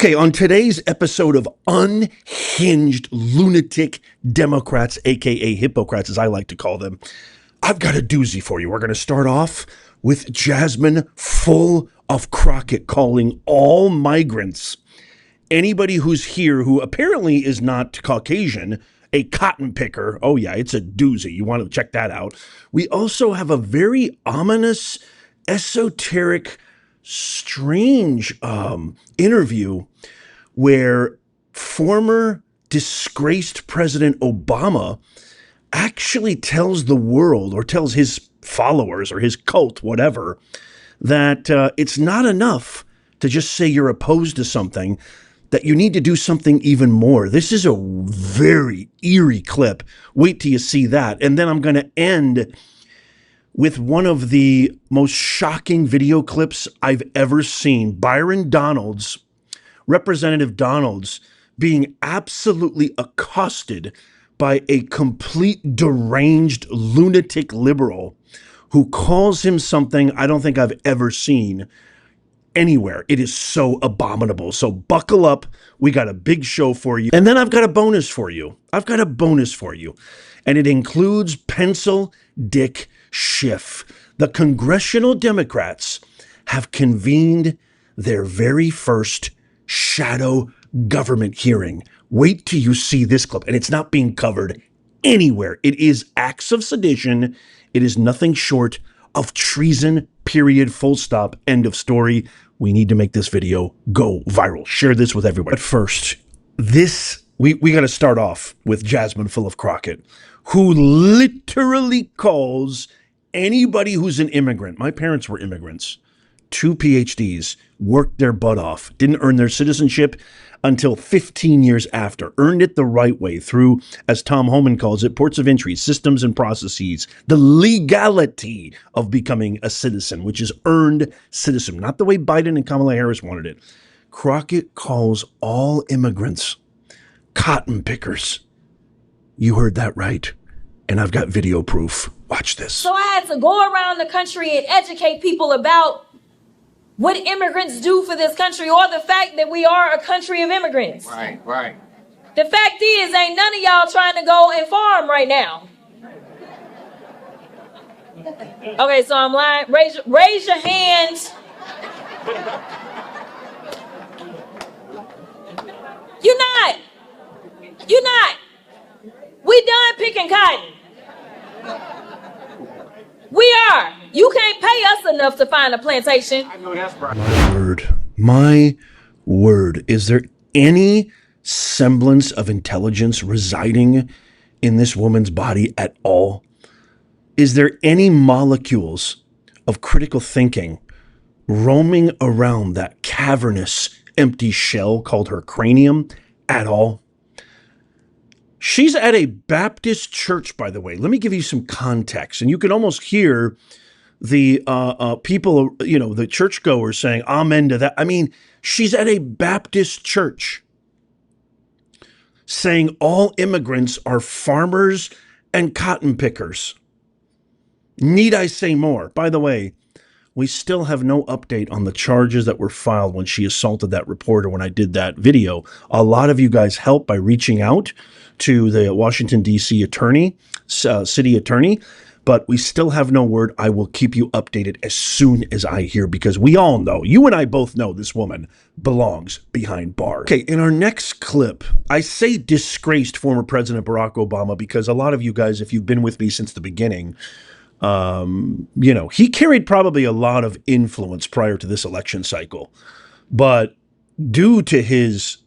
Okay, on today's episode of Unhinged Lunatic Democrats, aka Hippocrats, as I like to call them, I've got a doozy for you. We're going to start off with Jasmine full of Crockett calling all migrants, anybody who's here who apparently is not Caucasian, a cotton picker. Oh yeah, it's a doozy. You want to check that out. We also have a very ominous, esoteric, strange interview where former disgraced President Obama actually tells the world, or tells his followers or his cult, whatever, that it's not enough to just say you're opposed to something, that you need to do something even more. This is a very eerie clip. Wait till you see that. And then I'm going to end with one of the most shocking video clips I've ever seen. Byron Donalds, Representative Donalds, being absolutely accosted by a complete deranged lunatic liberal who calls him something I don't think I've ever seen anywhere. It is so abominable. So buckle up. We got a big show for you. And then I've got a bonus for you. And it includes Pencil Dick Schiff. The Congressional Democrats have convened their very first shadow government hearing. Wait till you see this clip. And it's not being covered anywhere. It is acts of sedition. It is nothing short of treason, period, full stop, end of story. We need to make this video go viral. Share this with everybody. But first, we got to start off with Jasmine full of Crockett, who literally calls anybody who's an immigrant. My parents were immigrants. 2 PhDs, worked their butt off, didn't earn their citizenship until 15 years after, earned it the right way through, as Tom Homan calls it, ports of entry, systems and processes, the legality of becoming a citizen, which is earned citizen, not the way Biden and Kamala Harris wanted it. Crockett calls all immigrants cotton pickers. You heard that right. And I've got video proof. Watch this. So I had to go around the country and educate people about what immigrants do for this country, or the fact that we are a country of immigrants. Right. The fact is, ain't none of y'all trying to go and farm right now. Okay, so I'm lying. Raise your hand. You're not. We done picking cotton. We are. You can't pay us enough to find a plantation. I know that's right. My word. Is there any semblance of intelligence residing in this woman's body at all? Is there any molecules of critical thinking roaming around that cavernous, empty shell called her cranium at all? She's at a Baptist church, by the way. Let me give you some context. And you can almost hear the people, the churchgoers saying amen to that. I mean, she's at a Baptist church saying all immigrants are farmers and cotton pickers. Need I say more? By the way, we still have no update on the charges that were filed when she assaulted that reporter when I did that video. A lot of you guys helped by reaching out to the Washington, D.C. city attorney, but we still have no word. I will keep you updated as soon as I hear, because we all know, you and I both know, this woman belongs behind bars. Okay, in our next clip, I say disgraced former President Barack Obama because a lot of you guys, if you've been with me since the beginning, he carried probably a lot of influence prior to this election cycle, but due to his,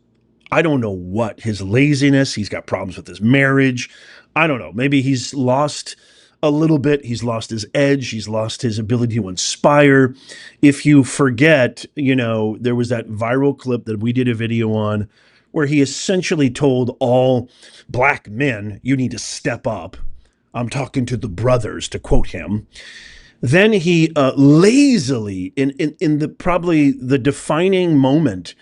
I don't know what, his laziness, he's got problems with his marriage. I don't know. Maybe he's lost a little bit. He's lost his edge. He's lost his ability to inspire. If you forget, there was that viral clip that we did a video on where he essentially told all black men, you need to step up. I'm talking to the brothers, to quote him. Then he lazily, in the probably the defining moment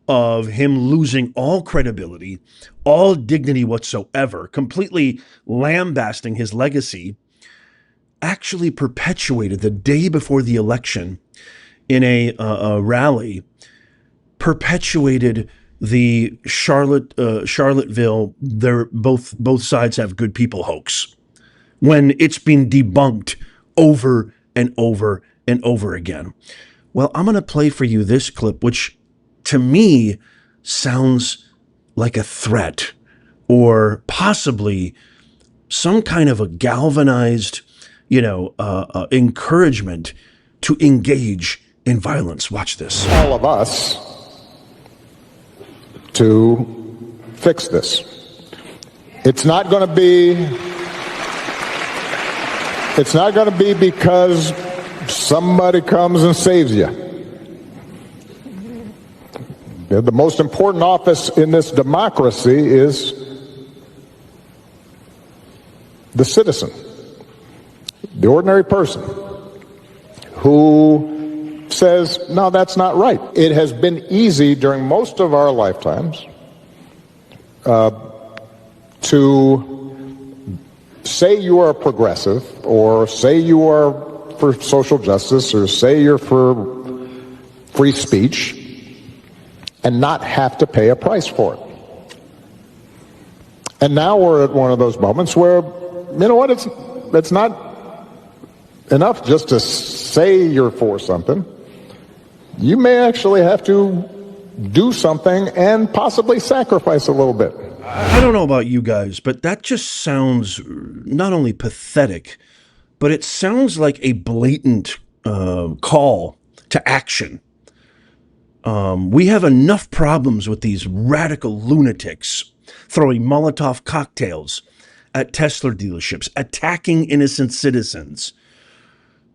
of him losing all credibility, all dignity whatsoever, completely lambasting his legacy, actually perpetuated the day before the election in a rally perpetuated the Charlottesville, they're both sides have good people hoax, when it's been debunked over and over and over again. Well, I'm going to play for you this clip, which to me sounds like a threat or possibly some kind of a galvanized, encouragement to engage in violence. Watch this. All of us to fix this. It's not going to be because somebody comes and saves you. The most important office in this democracy is the citizen, the ordinary person who says, no, that's not right. It has been easy during most of our lifetimes to say you are a progressive, or say you are for social justice, or say you're for free speech, and not have to pay a price for it. And now we're at one of those moments where, you know what, it's not enough just to say you're for something. You may actually have to do something and possibly sacrifice a little bit. I don't know about you guys, but that just sounds not only pathetic, but it sounds like a blatant call to action. We have enough problems with these radical lunatics throwing Molotov cocktails at Tesla dealerships, attacking innocent citizens,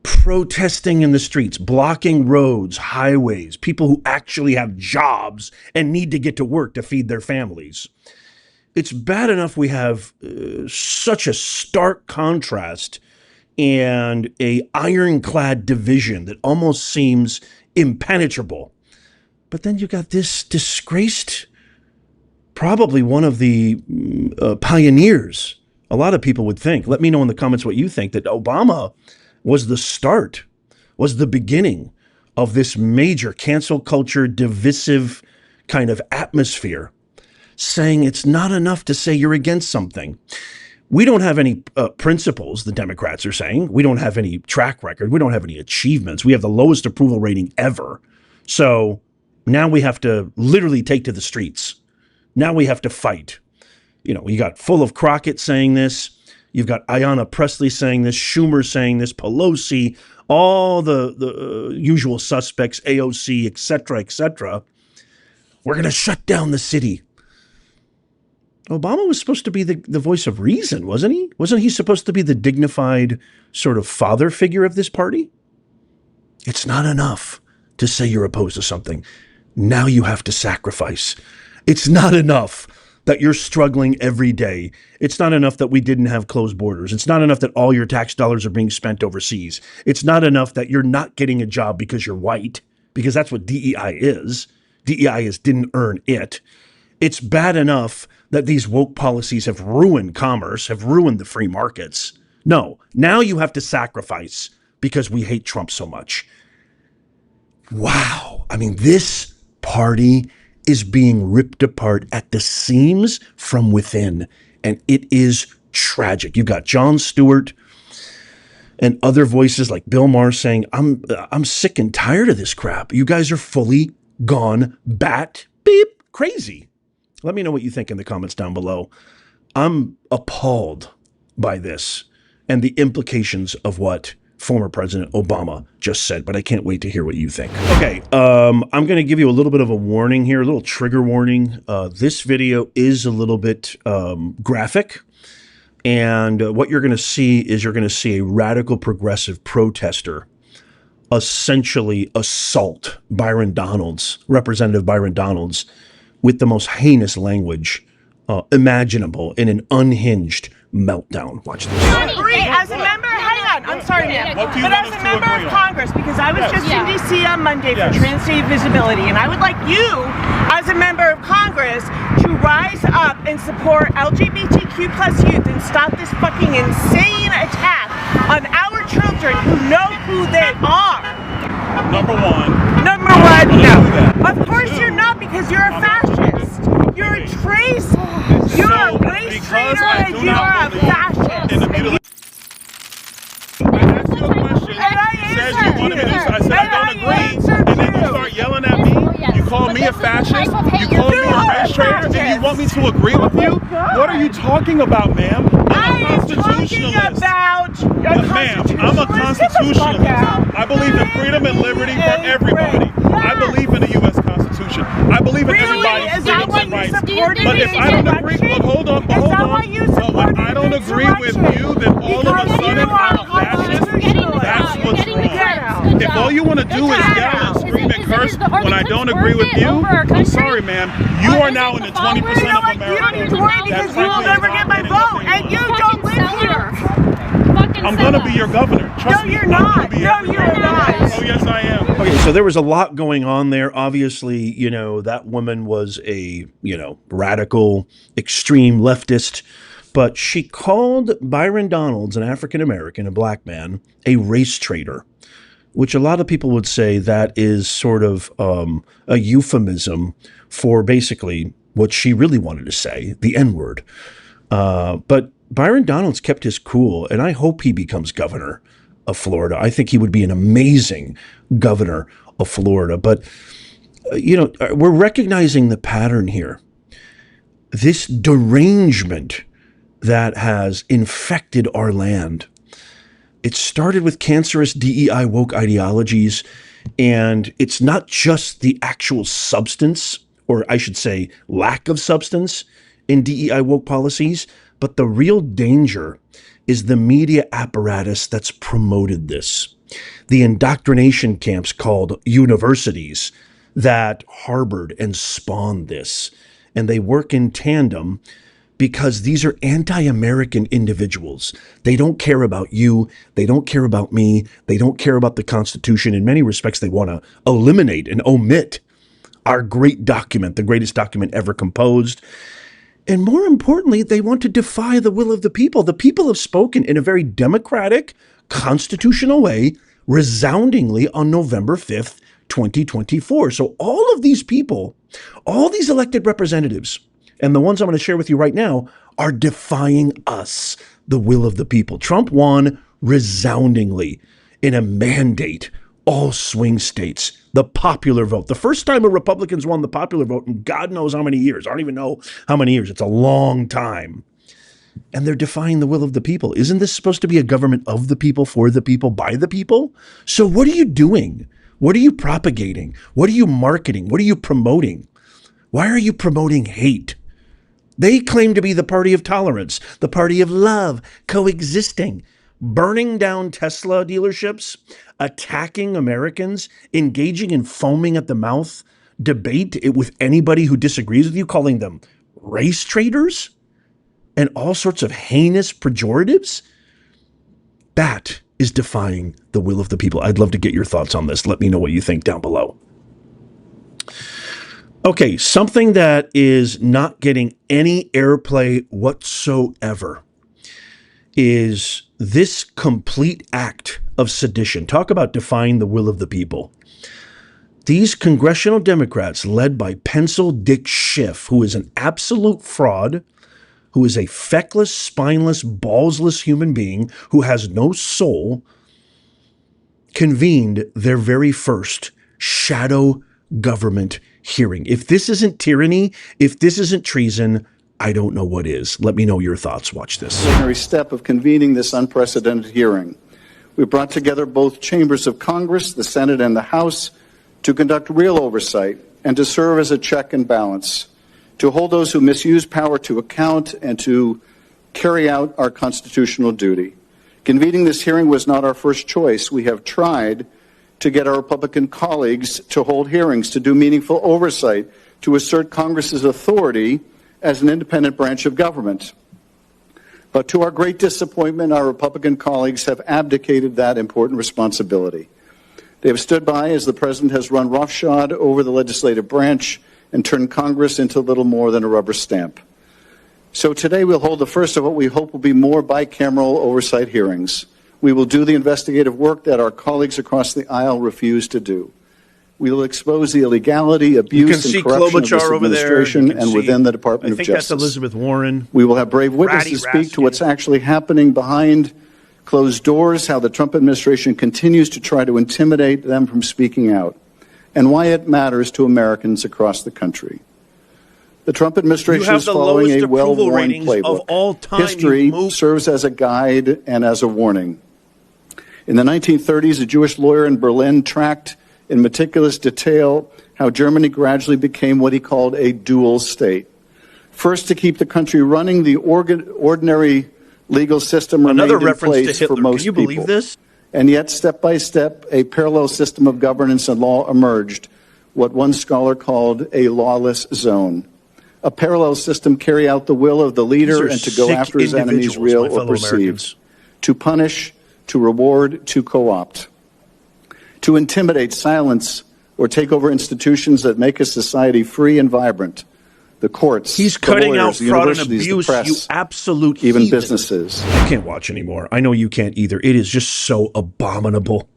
protesting in the streets, blocking roads, highways, people who actually have jobs and need to get to work to feed their families. It's bad enough we have such a stark contrast and a ironclad division that almost seems impenetrable. But then you got this disgraced, probably one of the pioneers. A lot of people would think, let me know in the comments what you think, that Obama was the start, was the beginning of this major cancel culture, divisive kind of atmosphere, saying it's not enough to say you're against something. We don't have any principles, the Democrats are saying. We don't have any track record. We don't have any achievements. We have the lowest approval rating ever. So now we have to literally take to the streets. Now we have to fight. You got full of Crockett saying this. You've got Ayanna Pressley saying this, Schumer saying this, Pelosi, all the usual suspects, AOC, et cetera, et cetera. We're going to shut down the city. Obama was supposed to be the voice of reason, wasn't he? Wasn't he supposed to be the dignified sort of father figure of this party? It's not enough to say you're opposed to something. Now you have to sacrifice. It's not enough that you're struggling every day. It's not enough that we didn't have closed borders. It's not enough that all your tax dollars are being spent overseas. It's not enough that you're not getting a job because you're white, because that's what DEI is. DEI is didn't earn it. It's bad enough that these woke policies have ruined commerce, have ruined the free markets. No, now you have to sacrifice because we hate Trump so much. Wow. I mean, this party is being ripped apart at the seams from within, and it is tragic. You've got Jon Stewart and other voices like Bill Maher saying, I'm sick and tired of this crap. You guys are fully gone bat beep crazy. Let me know what you think in the comments down below. I'm appalled by this and the implications of what former President Obama just said, but I can't wait to hear what you think. Okay, I'm going to give you a little bit of a warning here, a little trigger warning. This video is a little bit graphic, and what you're going to see is you're going to see a radical progressive protester essentially assault Byron Donalds, Representative Byron Donalds, with the most heinous language imaginable in an unhinged meltdown. Watch this. As a member, hang on, I'm sorry, ma'am, but as a member of Congress, because I was just in D.C. on Monday for trans-day visibility, and I would like you, as a member of Congress, to rise up and support LGBTQ plus youth and stop this fucking insane attack on our children who know who they are. Number one. Number one. No. Of course you're not, because you're a fascist. You're a trace. You're a race traitor, and you are a fascist. I asked you a question. Says you want to do so. I said I don't agree, and then you start yelling at me. You call me a fascist. You call me a race traitor, and you want me to agree with you? What are you talking about, ma'am? I'm a constitutionalist. Ma'am, I'm a constitutionalist. I believe in freedom and liberty for everybody. I believe in the U.S. Constitution. I believe in everybody's freedoms and rights. But if I don't agree, but hold on. But when I don't agree with you, then all of a sudden I'm a fascist. That's what's wrong. If all you want to do is yell and scream and curse when I don't agree with you, I'm sorry, ma'am. You are now in the 20% of America. You don't need to worry, because you will never get my vote, and you don't live here. I'm going to be your governor. Trust me. No, you're not. No, you're not. Oh, yes, I am. Okay, so there was a lot going on there. Obviously, that woman was a, radical, extreme leftist, but she called Byron Donalds, an African-American, a black man, a race traitor, which a lot of people would say that is sort of a euphemism for basically what she really wanted to say, the N-word. But Byron Donalds kept his cool, and I hope he becomes governor of Florida. I think he would be an amazing governor of Florida. But, we're recognizing the pattern here. This derangement that has infected our land. It started with cancerous DEI woke ideologies, and it's not just the actual substance, or I should say lack of substance in DEI woke policies, but the real danger is the media apparatus that's promoted this. The indoctrination camps called universities that harbored and spawned this. And they work in tandem because these are anti-American individuals. They don't care about you. They don't care about me. They don't care about the Constitution. In many respects, they want to eliminate and omit our great document, the greatest document ever composed. And more importantly, they want to defy the will of the people. The people have spoken in a very democratic, constitutional way, resoundingly on November 5th, 2024. So all of these people, all these elected representatives, and the ones I'm going to share with you right now, are defying us, the will of the people. Trump won resoundingly in a mandate, all swing states, the popular vote. The first time a Republicans won the popular vote in God knows how many years. I don't even know how many years. It's a long time. And they're defying the will of the people. Isn't this supposed to be a government of the people, for the people, by the people? So what are you doing? What are you propagating? What are you marketing? What are you promoting? Why are you promoting hate? They claim to be the party of tolerance, the party of love, coexisting, burning down Tesla dealerships, attacking Americans, engaging in foaming at the mouth debate with anybody who disagrees with you, calling them race traitors and all sorts of heinous pejoratives. That is defying the will of the people. I'd love to get your thoughts on this. Let me know what you think down below. Okay, something that is not getting any airplay whatsoever is this complete act of sedition. Talk about defying the will of the people. These congressional Democrats, led by Pencil Dick Schiff, who is an absolute fraud, who is a feckless, spineless, ballsless human being who has no soul, convened their very first shadow government hearing. If this isn't tyranny, if this isn't treason, I don't know what is. Let me know your thoughts. Watch this. Extraordinary step of convening this unprecedented hearing. We brought together both chambers of Congress, the Senate and the House, to conduct real oversight and to serve as a check and balance, to hold those who misuse power to account and to carry out our constitutional duty. Convening this hearing was not our first choice. We have tried to get our Republican colleagues to hold hearings, to do meaningful oversight, to assert Congress's authority as an independent branch of government. But to our great disappointment, our Republican colleagues have abdicated that important responsibility. They have stood by as the President has run roughshod over the legislative branch and turned Congress into little more than a rubber stamp. So today we'll hold the first of what we hope will be more bicameral oversight hearings. We will do the investigative work that our colleagues across the aisle refuse to do. We will expose the illegality, abuse, and corruption of this administration and within the Department of Justice. I think that's Elizabeth Warren. We will have brave witnesses speak to what's actually happening behind closed doors, how the Trump administration continues to try to intimidate them from speaking out, and why it matters to Americans across the country. The Trump administration is following a well-worn playbook. History serves as a guide and as a warning. In the 1930s, a Jewish lawyer in Berlin tracked in meticulous detail how Germany gradually became what he called a dual state. First, to keep the country running, the ordinary legal system remained in place for most people. Can you believe this? And yet, step by step, a parallel system of governance and law emerged, what one scholar called a lawless zone. A parallel system carry out the will of the leader and to go after his enemies, real or perceived, to punish, to reward, to co-opt, to intimidate, silence, or take over institutions that make a society free and vibrant. The courts, he's cutting out fraud and abuse, you absolute even heathen. Businesses. I can't watch anymore. I know you can't either. It is just so abominable.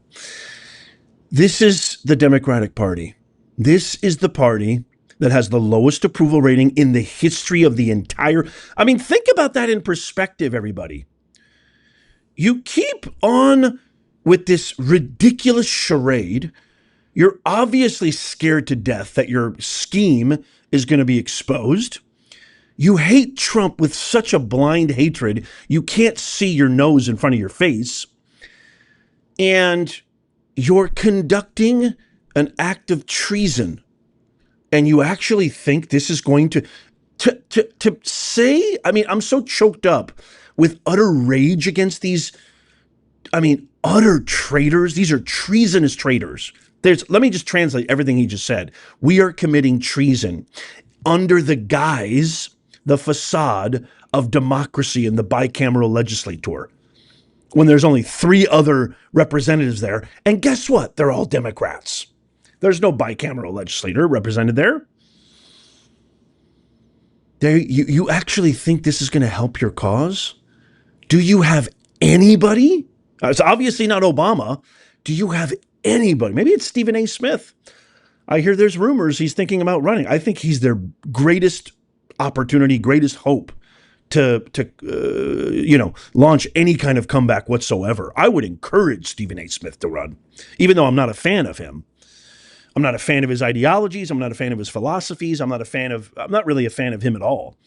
This is the Democratic Party. This is the party that has the lowest approval rating in the history of the entire... I mean, think about that in perspective, everybody. You keep on with this ridiculous charade. You're obviously scared to death that your scheme is going to be exposed. You hate Trump with such a blind hatred, you can't see your nose in front of your face. And you're conducting an act of treason. And you actually think this is going to say, I mean, I'm so choked up with utter rage against these, I mean, utter traitors. These are treasonous traitors. Let me just translate everything he just said. We are committing treason under the guise, the facade of democracy in the bicameral legislature, when there's only 3 other representatives there. And guess what? They're all Democrats. There's no bicameral legislator represented there. You actually think this is going to help your cause? Do you have anybody? It's obviously not Obama. Do you have anybody? Maybe it's Stephen A. Smith. I hear there's rumors he's thinking about running. I think he's their greatest opportunity, greatest hope to launch any kind of comeback whatsoever. I would encourage Stephen A. Smith to run, even though I'm not a fan of him. I'm not a fan of his ideologies. I'm not a fan of his philosophies. I'm not really a fan of him at all.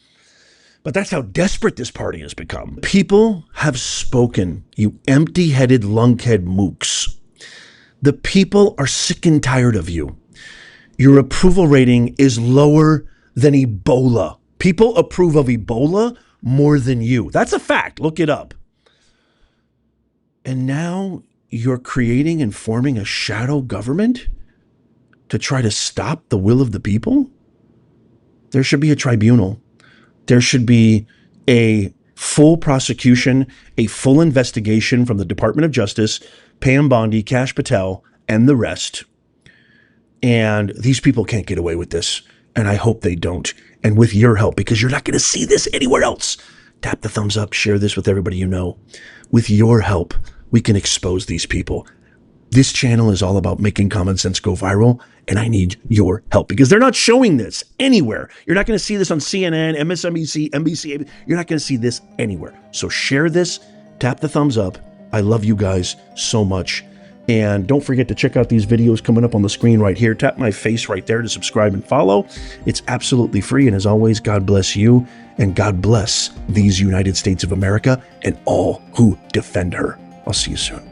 But that's how desperate this party has become. People have spoken, you empty-headed lunkhead mooks. The people are sick and tired of you. Your approval rating is lower than Ebola. People approve of Ebola more than you. That's a fact. Look it up. And now you're creating and forming a shadow government to try to stop the will of the people? There should be a tribunal. There should be a full prosecution, a full investigation from the Department of Justice, Pam Bondi, Kash Patel, and the rest. And these people can't get away with this. And I hope they don't. And with your help, because you're not going to see this anywhere else. Tap the thumbs up, share this with everybody you know. With your help, we can expose these people. This channel is all about making common sense go viral, and I need your help because they're not showing this anywhere. You're not going to see this on CNN, MSNBC, NBC. You're not going to see this anywhere. So share this, tap the thumbs up. I love you guys so much. And don't forget to check out these videos coming up on the screen right here. Tap my face right there to subscribe and follow. It's absolutely free. And as always, God bless you and God bless these United States of America and all who defend her. I'll see you soon.